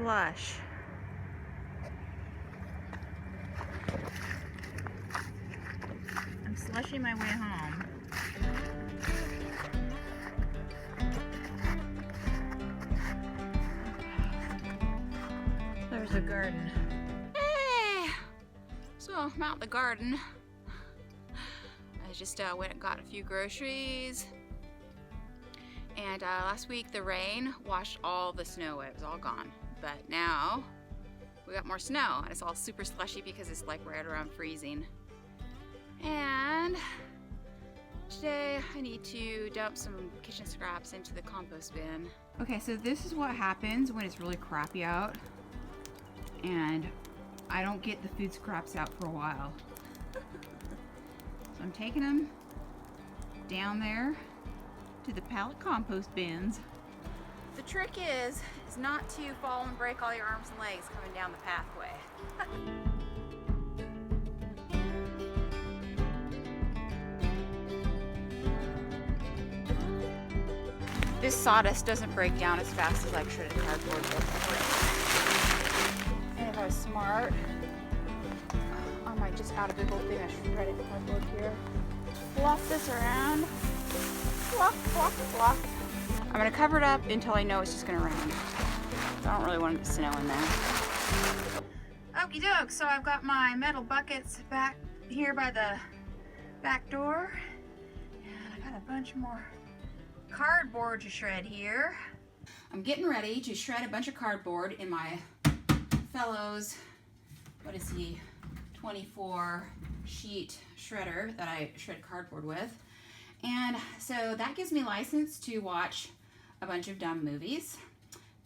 slush. I'm slushing my way home. There's a garden. Hey! So I'm out in the garden. I just went and got a few groceries. And last week the rain washed all the snow away. It was all gone. But now we got more snow and it's all super slushy because it's like right around freezing. And today I need to dump some kitchen scraps into the compost bin. Okay, so this is what happens when it's really crappy out and I don't get the food scraps out for a while. So I'm taking them down there to the pallet compost bins. The trick is not to fall and break all your arms and legs coming down the pathway. This sawdust doesn't break down as fast as like shredded cardboard does. And if I was smart, I might just add a big old thing of shredded cardboard here. Fluff this around. Fluff, fluff, fluff. I'm gonna cover it up until I know it's just gonna rain. I don't really want it to snow in there. Okie doke, so I've got my metal buckets back here by the back door. And I got a bunch more cardboard to shred here. I'm getting ready to shred a bunch of cardboard in my Fellows, what is he, 24 sheet shredder that I shred cardboard with. And so that gives me license to watch a bunch of dumb movies.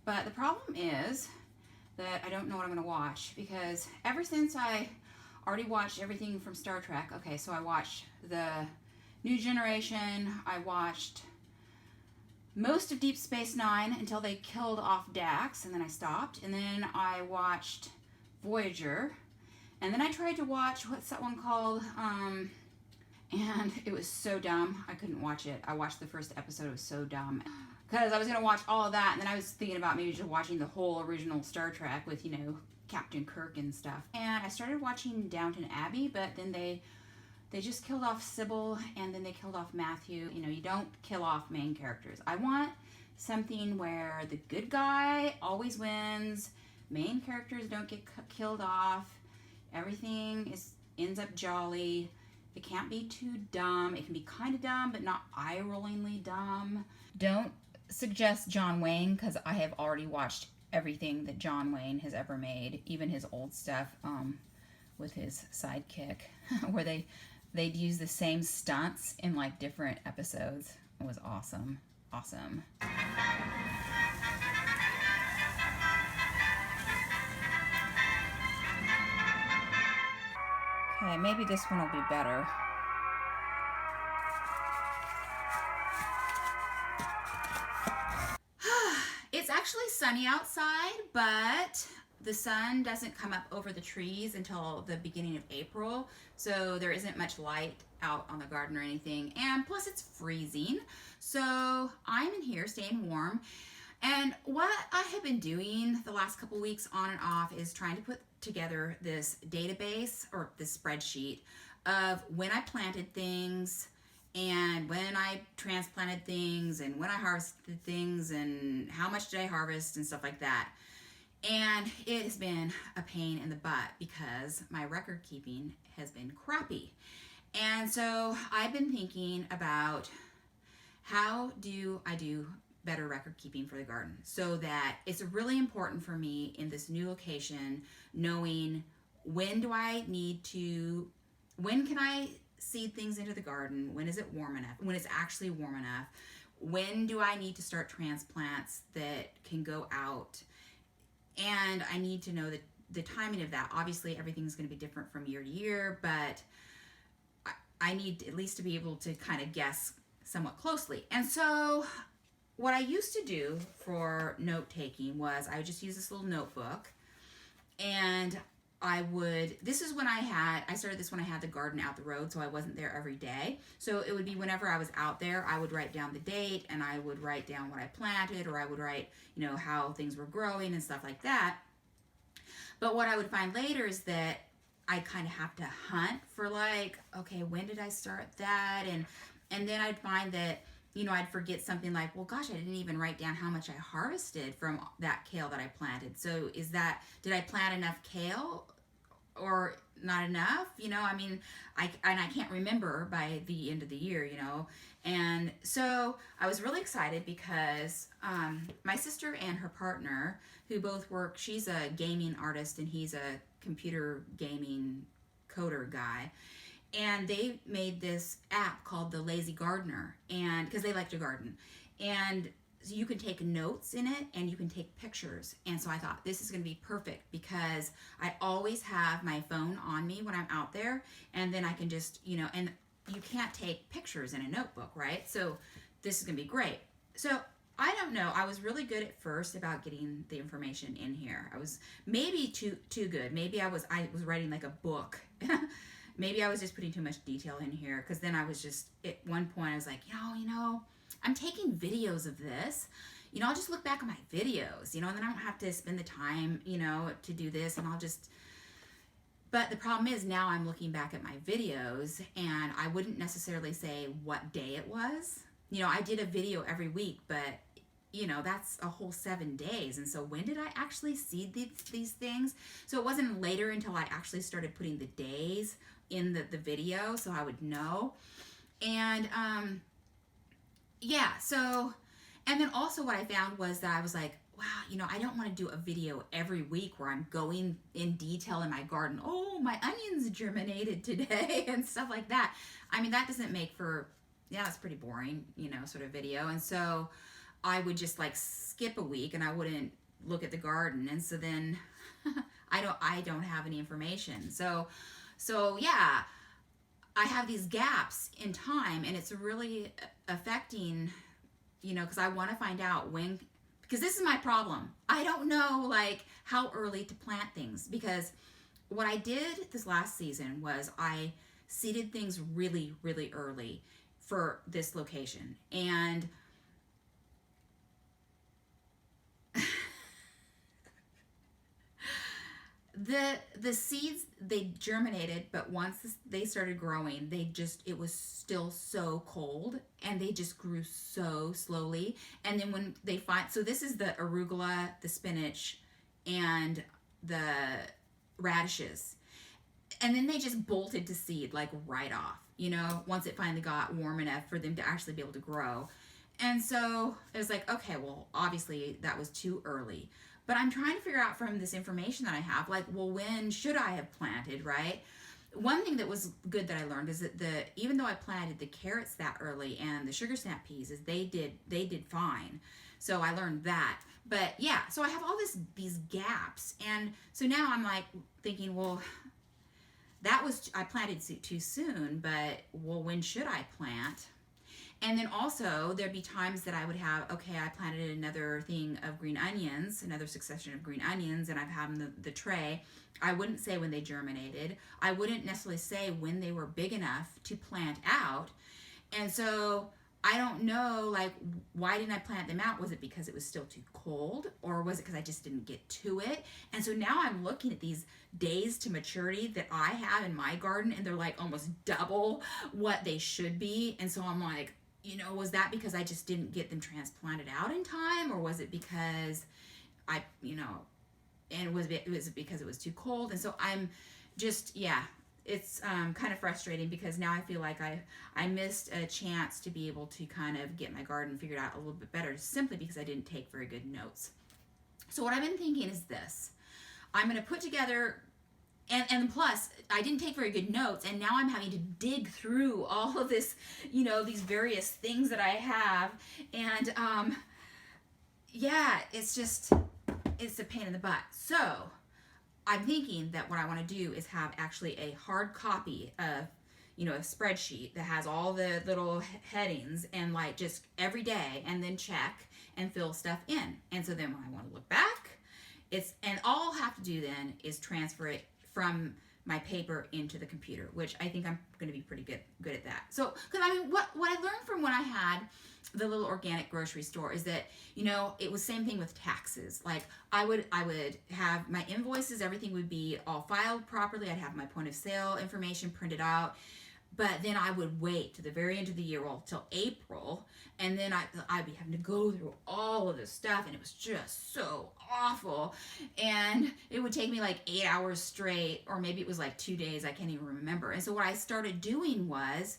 But the problem is that I don't know what I'm gonna watch because ever since I already watched everything from Star Trek, okay, so I watched the New Generation, I watched most of Deep Space Nine until they killed off Dax, and then I stopped, and then I watched Voyager, and then I tried to watch, what's that one called, and it was so dumb, I couldn't watch it. I watched the first episode, it was so dumb, because I was going to watch all of that, and then I was thinking about maybe just watching the whole original Star Trek with, you know, Captain Kirk and stuff, and I started watching Downton Abbey, but then they just killed off Sybil, and then they killed off Matthew. You know, you don't kill off main characters. I want something where the good guy always wins, main characters don't get killed off, everything ends up jolly. It can't be too dumb. It can be kind of dumb, but not eye-rollingly dumb. Don't suggest John Wayne, because I have already watched everything that John Wayne has ever made, even his old stuff with his sidekick, where they'd use the same stunts in like different episodes. It was awesome. Awesome. Okay, maybe this one will be better. It's actually sunny outside, but the sun doesn't come up over the trees until the beginning of April, so there isn't much light out on the garden or anything, and plus it's freezing, so I'm in here staying warm. And what I have been doing the last couple weeks on and off is trying to put together this database or this spreadsheet of when I planted things and when I transplanted things and when I harvested things and how much did I harvest and stuff like that. And it has been a pain in the butt because my record keeping has been crappy. And so I've been thinking about how do I do better record keeping for the garden, so that it's really important for me in this new location knowing when can I seed things into the garden, when is it warm enough, when it's actually warm enough, when do I need to start transplants that can go out. And I need to know the timing of that. Obviously, everything's going to be different from year to year, but I need at least to be able to kind of guess somewhat closely. And so what I used to do for note taking was I would just use this little notebook, and this is when I started this when I had the garden out the road, so I wasn't there every day. So it would be whenever I was out there, I would write down the date, and I would write down what I planted, or I would write, how things were growing and stuff like that. But what I would find later is that I kind of have to hunt for okay, when did I start that? And then I'd find that, I'd forget something like, well, gosh, I didn't even write down how much I harvested from that kale that I planted. So did I plant enough kale or not enough? I can't remember by the end of the year, And so I was really excited because my sister and her partner, who both work, she's a gaming artist and he's a computer gaming coder guy. And they made this app called the Lazy Gardener, and because they like to garden, and so you can take notes in it and you can take pictures. And so I thought this is going to be perfect because I always have my phone on me when I'm out there, and then I can just, and you can't take pictures in a notebook, right? So this is going to be great. So I don't know. I was really good at first about getting the information in here. I was maybe too good. Maybe I was writing like a book. Maybe I was just putting too much detail in here, because then I was just, at one point I was like, I'm taking videos of this. I'll just look back at my videos, and then I don't have to spend the time, to do this, and but the problem is now I'm looking back at my videos and I wouldn't necessarily say what day it was. I did a video every week, but that's a whole 7 days. And so when did I actually seed these things? So it wasn't later until I actually started putting the days in the video so I would know. And so, and then also what I found was that I was like, wow, I don't want to do a video every week where I'm going in detail in my garden. Oh, my onions germinated today and stuff like that. That doesn't make for, it's pretty boring, sort of video. And so I would just skip a week and I wouldn't look at the garden. And so then I don't have any information. So yeah, I have these gaps in time, and it's really affecting, because I want to find out when, because this is my problem. I don't know how early to plant things, because what I did this last season was I seeded things really, really early for this location. And the seeds, they germinated, but once they started growing, it was still so cold, and they just grew so slowly. And then when they so this is the arugula, the spinach, and the radishes. And then they just bolted to seed right off, once it finally got warm enough for them to actually be able to grow. And so it was like, okay, well, obviously that was too early. But I'm trying to figure out from this information that I have, when should I have planted, right? One thing that was good that I learned is that even though I planted the carrots that early and the sugar snap peas, they did fine. So I learned that. But yeah, so I have all these gaps. And so now I'm thinking, well, I planted too soon, but well, when should I plant? And then also there'd be times that I would have, okay, I planted another thing of green onions, another succession of green onions, and I've had the tray. I wouldn't say when they germinated. I wouldn't necessarily say when they were big enough to plant out. And so I don't know, why didn't I plant them out? Was it because it was still too cold, or was it because I just didn't get to it? And so now I'm looking at these days to maturity that I have in my garden, and they're almost double what they should be. And so I'm was that because I just didn't get them transplanted out in time, or was it because and was it because it was too cold? And so I'm just, it's kind of frustrating, because now I feel like I missed a chance to be able to kind of get my garden figured out a little bit better, simply because I didn't take very good notes. So what I've been thinking is this: I'm going to put together, and plus I didn't take very good notes, and now I'm having to dig through all of this, these various things that I have, and it's a pain in the butt. So I'm thinking that what I want to do is have actually a hard copy of, a spreadsheet that has all the little headings, and just every day, and then check and fill stuff in. And so then when I want to look back, and all I'll have to do then is transfer it from my paper into the computer, which I think I'm going to be pretty good at that. So, because I mean, what I learned from when I had the little organic grocery store is that, you know, it was same thing with taxes. Like I would have my invoices, everything would be all filed properly. I'd have my point of sale information printed out. But then I would wait to the very end of the year, well, till April, and then I'd be having to go through all of this stuff, and it was just so awful. And it would take me like 8 hours straight, or maybe it was like 2 days, I can't even remember. And so what I started doing was,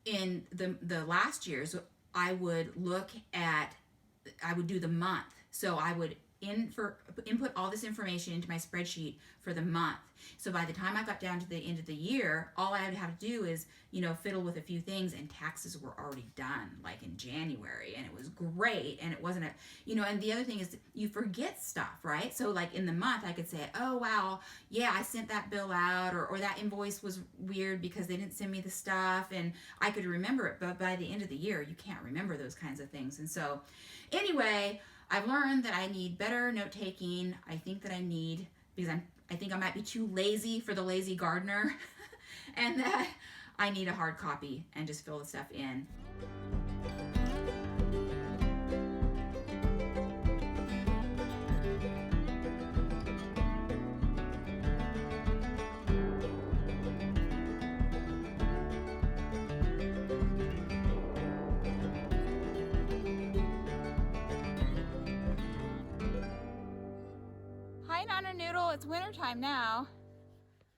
in the last years, I would do the month. So I would input all this information into my spreadsheet for the month. So by the time I got down to the end of the year, all I would have to do is, you know, fiddle with a few things, and taxes were already done, like in January, and it was great. And it wasn't you know, and the other thing is you forget stuff, right? So like in the month I could say, oh wow, yeah, I sent that bill out, or that invoice was weird because they didn't send me the stuff, and I could remember it. But by the end of the year, you can't remember those kinds of things. And so anyway, I've learned that I need better note taking. I think that I need, because I think I might be too lazy for the lazy gardener, and that I need a hard copy and just fill the stuff in. Hi, Nana Noodle. It's wintertime now.